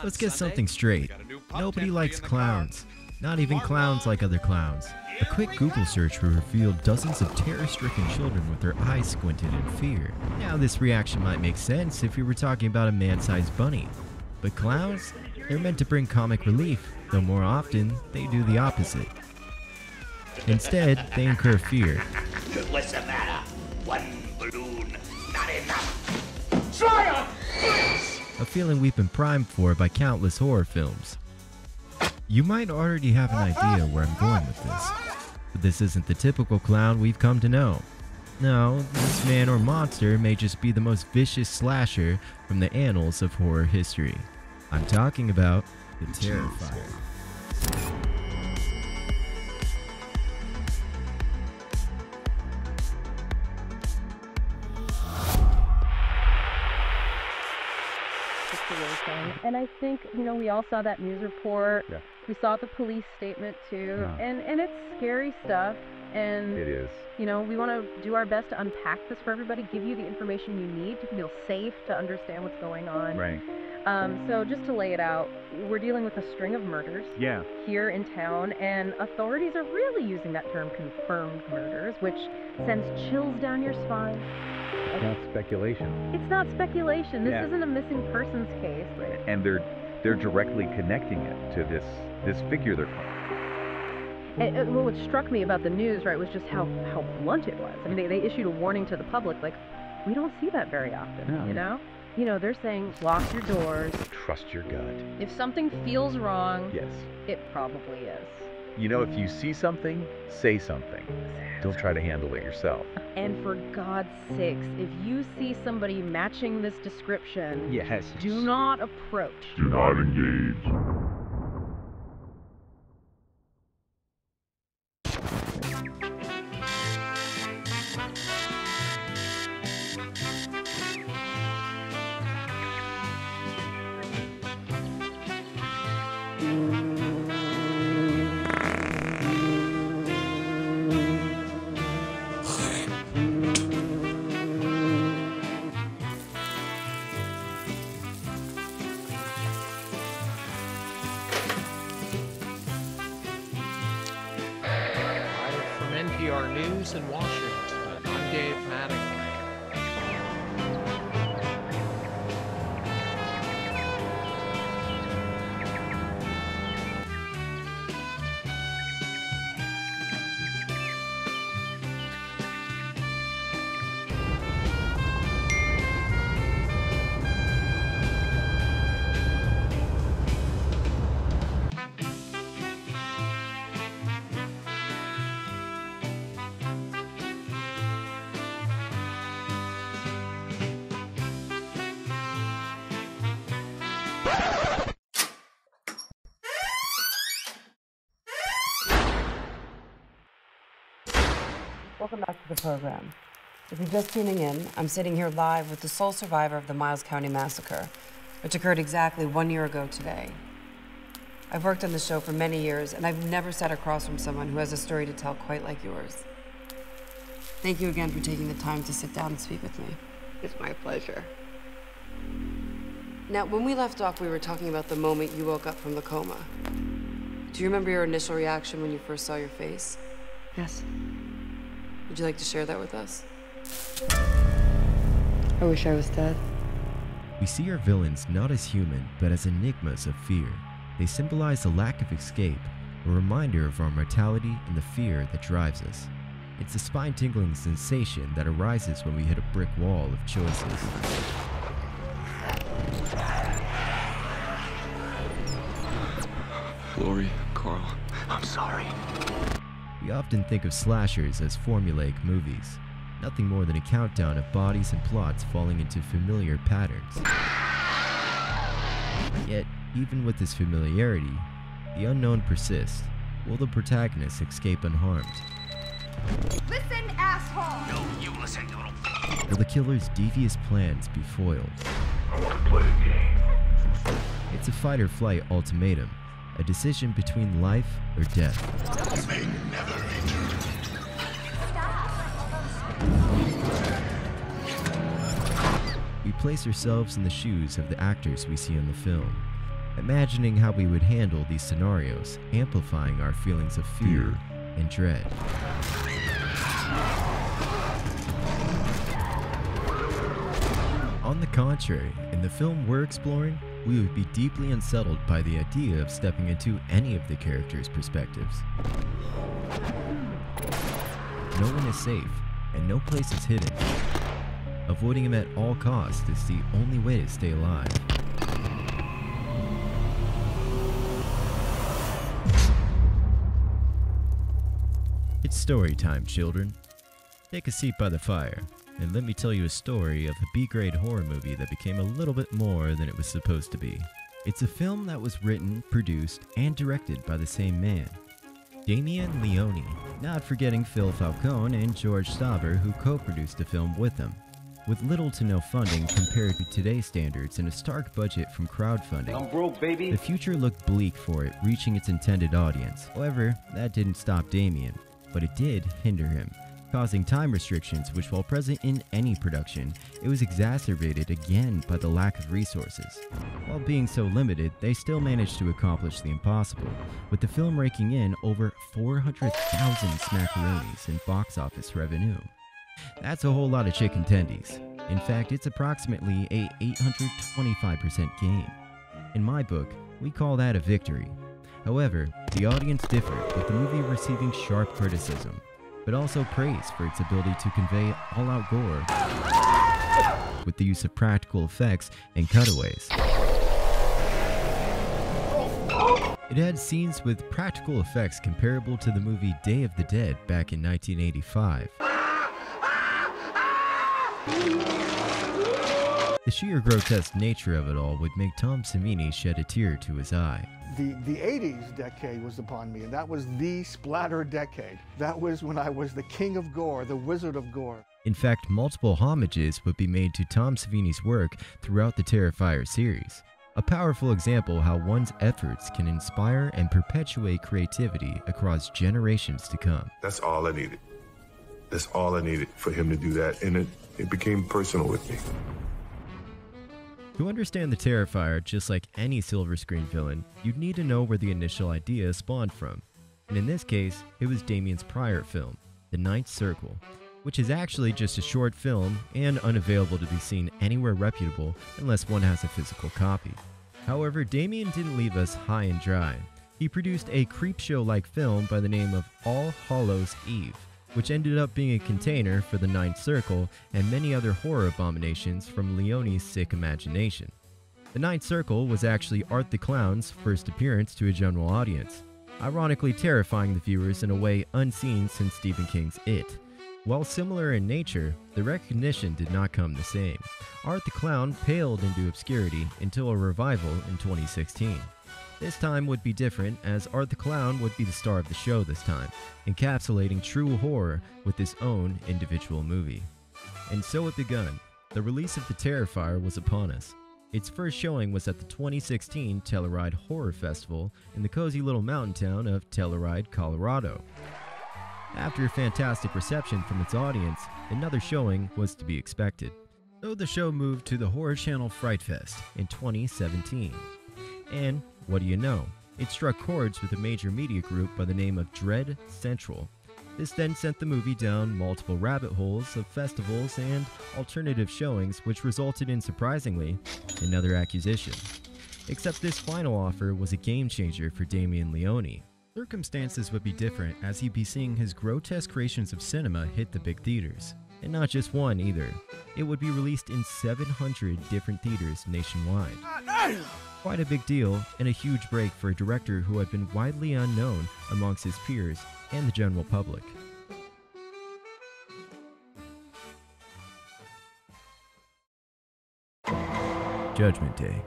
Let's get something straight. Nobody likes clowns. Not even clowns like other clowns. A quick Google search will reveal dozens of terror-stricken children with their eyes squinted in fear. Now this reaction might make sense if we were talking about a man-sized bunny. But clowns? They're meant to bring comic relief, though more often, they do the opposite. Instead, they incur fear. What's the matter? One balloon, not enough. Sire! A feeling we've been primed for by countless horror films. You might already have an idea where I'm going with this, but this isn't the typical clown we've come to know. No, this man or monster may just be the most vicious slasher from the annals of horror history. I'm talking about the Terrifier. And I think, we all saw that news report. Yeah. We saw the police statement too. Yeah. And it's scary stuff. And It is. we want to do our best to unpack this for everybody, give you the information you need to feel safe, to understand what's going on. Right. So just to lay it out, we're dealing with a string of murders Yeah. here in town, and authorities are really using that term, confirmed murders, which sends chills down your spine. It's not speculation. It's not speculation. This Yeah. isn't a missing persons case. And they're directly connecting it to this figure they're calling. And what struck me about the news, was just how blunt it was. I mean, they issued a warning to the public, like, we don't see that very often, No. They're saying, lock your doors. Trust your gut. If something feels wrong, Yes. it probably is. If you see something, say something. Don't try to handle it yourself. And for God's sakes, if you see somebody matching this description, Yes. do not approach. Do not engage. NPR News in Washington. I'm Dave Mattingly. Welcome back to the program. If you're just tuning in, I'm sitting here live with the sole survivor of the Miles County Massacre, which occurred exactly 1 year ago today. I've worked on the show for many years, and I've never sat across from someone who has a story to tell quite like yours. Thank you again for taking the time to sit down and speak with me. It's my pleasure. Now, when we left off, we were talking about the moment you woke up from the coma. Do you remember your initial reaction when you first saw your face? Yes. Would you like to share that with us? I wish I was dead. We see our villains not as human, but as enigmas of fear. They symbolize a lack of escape, a reminder of our mortality and the fear that drives us. It's a spine-tingling sensation that arises when we hit a brick wall of choices. Lori, Carl, I'm sorry. We often think of slashers as formulaic movies, nothing more than a countdown of bodies and plots falling into familiar patterns. Yet, even with this familiarity, the unknown persists. Will the protagonist escape unharmed? Listen, asshole! No, you listen, you little... Will the killer's devious plans be foiled? I want to play a game. It's a fight-or-flight ultimatum, a decision between life or death. They never return. We place ourselves in the shoes of the actors we see in the film. imagining how we would handle these scenarios, amplifying our feelings of fear and dread. On the contrary, in the film we're exploring, we would be deeply unsettled by the idea of stepping into any of the characters' perspectives. No one is safe, and no place is hidden. Avoiding him at all costs is the only way to stay alive. It's story time, children. Take a seat by the fire, and let me tell you a story of a B-grade horror movie that became a little bit more than it was supposed to be. It's a film that was written, produced, and directed by the same man, Damien Leone, not forgetting Phil Falcone and George Stauber, who co-produced the film with him. With little to no funding compared to today's standards and a stark budget from crowdfunding, I'm broke, baby. the future looked bleak for it reaching its intended audience. However, that didn't stop Damien, but it did hinder him, causing time restrictions which, while present in any production, it was exacerbated again by the lack of resources. While being so limited, they still managed to accomplish the impossible, with the film raking in over 400,000 smackaroonies in box office revenue. That's a whole lot of chicken tendies. In fact, it's approximately a 825% gain. In my book, we call that a victory. However, the audience differed, with the movie receiving sharp criticism, but also praise for its ability to convey all-out gore with the use of practical effects and cutaways. It had scenes with practical effects comparable to the movie Day of the Dead back in 1985. The sheer grotesque nature of it all would make Tom Savini shed a tear to his eye. The 80s decade was upon me, and that was the splatter decade. That was when I was the king of gore, the wizard of gore. In fact, multiple homages would be made to Tom Savini's work throughout the Terrifier series. A powerful example how one's efforts can inspire and perpetuate creativity across generations to come. That's all I needed. That's all I needed for him to do that, and it became personal with me. To understand the Terrifier, just like any silver screen villain, you'd need to know where the initial idea spawned from. And in this case, it was Damien's prior film, The Ninth Circle, which is actually just a short film and unavailable to be seen anywhere reputable unless one has a physical copy. However, Damien didn't leave us high and dry. He produced a creepshow-like film by the name of All Hallows Eve, which ended up being a container for The Ninth Circle and many other horror abominations from Leone's sick imagination. The Ninth Circle was actually Art the Clown's first appearance to a general audience, ironically terrifying the viewers in a way unseen since Stephen King's It. While similar in nature, the recognition did not come the same. Art the Clown paled into obscurity until a revival in 2016. This time would be different, as Art the Clown would be the star of the show this time, encapsulating true horror with his own individual movie. And so it begun. The release of the Terrifier was upon us. Its first showing was at the 2016 Telluride Horror Festival in the cozy little mountain town of Telluride, Colorado. After a fantastic reception from its audience, another showing was to be expected. So the show moved to the Horror Channel Fright Fest in 2017. And what do you know? It struck chords with a major media group by the name of Dread Central. This then sent the movie down multiple rabbit holes of festivals and alternative showings, which resulted in, surprisingly, another acquisition. Except this final offer was a game changer for Damien Leone. Circumstances would be different, as he'd be seeing his grotesque creations of cinema hit the big theaters. And not just one either. It would be released in 700 different theaters nationwide. Quite a big deal, and a huge break for a director who had been widely unknown amongst his peers and the general public. Judgment Day.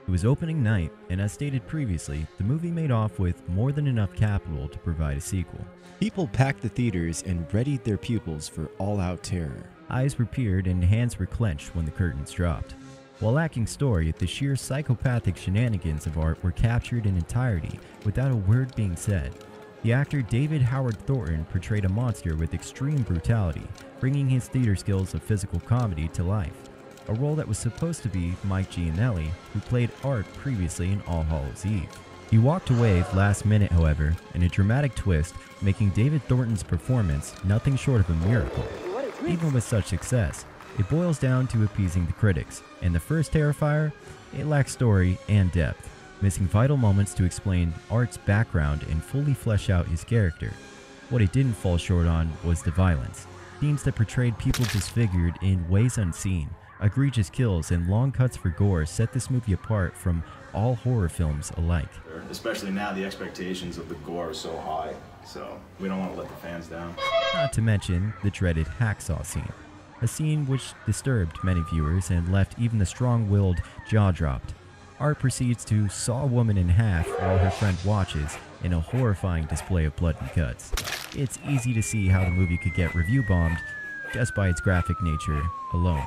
It was opening night, and as stated previously, the movie made off with more than enough capital to provide a sequel. People packed the theaters and readied their pupils for all-out terror. Eyes were peered and hands were clenched when the curtains dropped. While lacking story, the sheer psychopathic shenanigans of art were captured in entirety without a word being said. The actor David Howard Thornton portrayed a monster with extreme brutality, bringing his theater skills of physical comedy to life. a role that was supposed to be Mike Gianelli, who played Art previously in All Hallows Eve. He walked away last minute, however, in a dramatic twist, making David Thornton's performance nothing short of a miracle. Even with such success, it boils down to appeasing the critics, and the first Terrifier, it lacks story and depth, missing vital moments to explain Art's background and fully flesh out his character. What it didn't fall short on was the violence. Themes that portrayed people disfigured in ways unseen, egregious kills, and long cuts for gore set this movie apart from all horror films alike. Especially now, the expectations of the gore are so high, so we don't want to let the fans down. Not to mention the dreaded hacksaw scene, a scene which disturbed many viewers and left even the strong-willed jaw-dropped. Art proceeds to saw a woman in half while her friend watches in a horrifying display of blood and guts. It's easy to see how the movie could get review bombed just by its graphic nature alone.